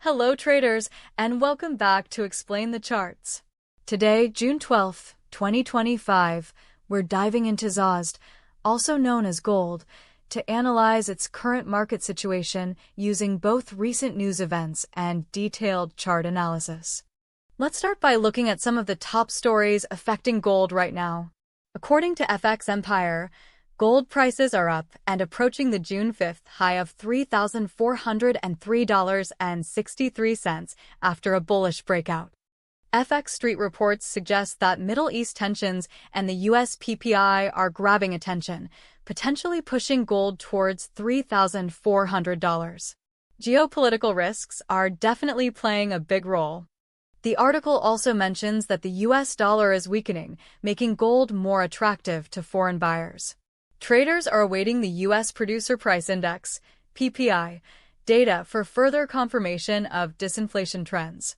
Hello traders, and welcome back to Explain the Charts. Today, June 12th, 2025, we're diving into XAUUSD, also known as gold, to analyze its current market situation using both recent news events and detailed chart analysis. Let's start by looking at some of the top stories affecting gold right now. According to FX Empire, gold prices are up and approaching the June 5th high of $3,403.63 after a bullish breakout. FX Street reports suggest that Middle East tensions and the US PPI are grabbing attention, potentially pushing gold towards $3,400. Geopolitical risks are definitely playing a big role. The article also mentions that the US dollar is weakening, making gold more attractive to foreign buyers. Traders are awaiting the U.S. Producer Price Index, PPI, data for further confirmation of disinflation trends.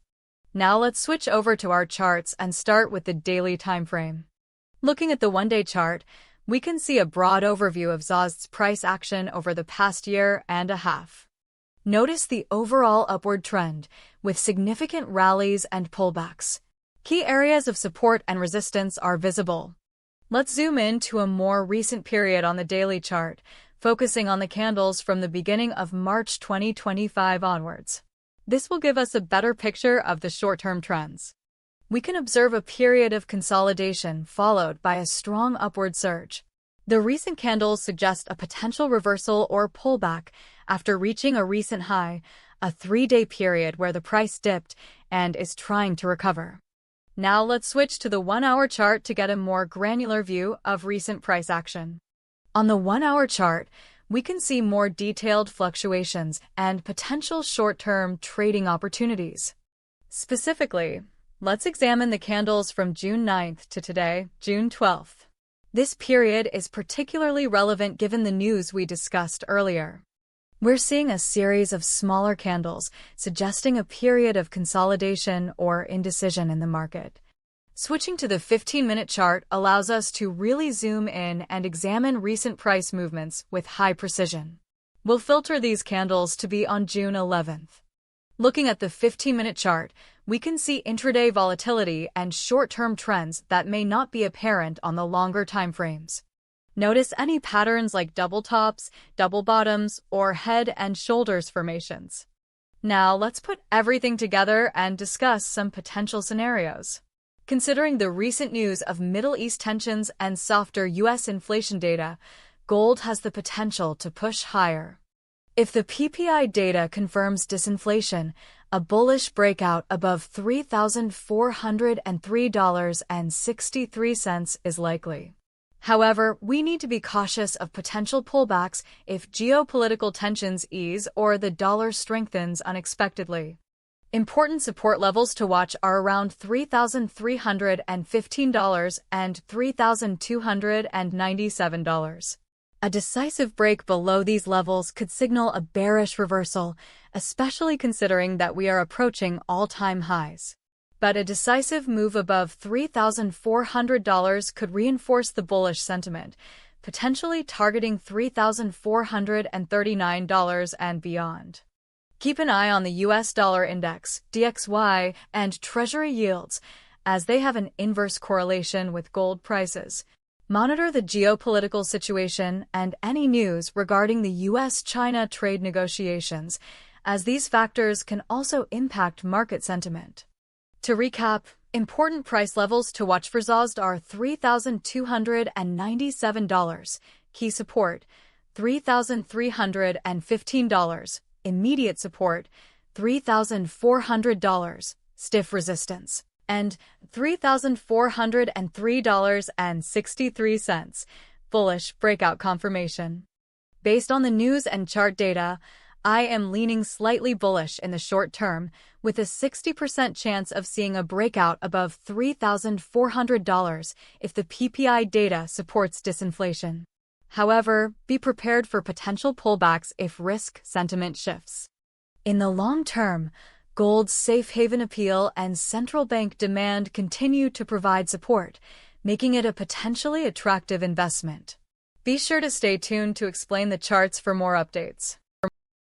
Now let's switch over to our charts and start with the daily time frame. Looking at the one-day chart, we can see a broad overview of XAUUSD's price action over the past year and a half. Notice the overall upward trend, with significant rallies and pullbacks. Key areas of support and resistance are visible. Let's zoom in to a more recent period on the daily chart, focusing on the candles from the beginning of March 2025 onwards. This will give us a better picture of the short-term trends. We can observe a period of consolidation followed by a strong upward surge. The recent candles suggest a potential reversal or pullback after reaching a recent high, a 3-day period where the price dipped and is trying to recover. Now let's switch to the 1-hour chart to get a more granular view of recent price action. On the 1-hour chart, we can see more detailed fluctuations and potential short-term trading opportunities. Specifically, let's examine the candles from June 9th to today, June 12th. This period is particularly relevant given the news we discussed earlier. We're seeing a series of smaller candles, suggesting a period of consolidation or indecision in the market. Switching to the 15-minute chart allows us to really zoom in and examine recent price movements with high precision. We'll filter these candles to be on June 11th. Looking at the 15-minute chart, we can see intraday volatility and short-term trends that may not be apparent on the longer time frames. Notice any patterns like double tops, double bottoms, or head and shoulders formations. Now let's put everything together and discuss some potential scenarios. Considering the recent news of Middle East tensions and softer U.S. inflation data, gold has the potential to push higher. If the PPI data confirms disinflation, a bullish breakout above $3,403.63 is likely. However, we need to be cautious of potential pullbacks if geopolitical tensions ease or the dollar strengthens unexpectedly. Important support levels to watch are around $3,315 and $3,297. A decisive break below these levels could signal a bearish reversal, especially considering that we are approaching all-time highs. But a decisive move above $3,400 could reinforce the bullish sentiment, potentially targeting $3,439 and beyond. Keep an eye on the US dollar index, DXY, and Treasury yields, as they have an inverse correlation with gold prices. Monitor the geopolitical situation and any news regarding the US-China trade negotiations, as these factors can also impact market sentiment. To recap, important price levels to watch for XAUUSD are $3,297, key support, $3,315, immediate support, $3,400, stiff resistance, and $3,403.63, bullish breakout confirmation. Based on the news and chart data, I am leaning slightly bullish in the short term, with a 60% chance of seeing a breakout above $3,400 if the PPI data supports disinflation. However, be prepared for potential pullbacks if risk sentiment shifts. In the long term, gold's safe haven appeal and central bank demand continue to provide support, making it a potentially attractive investment. Be sure to stay tuned to Explain the Charts for more updates.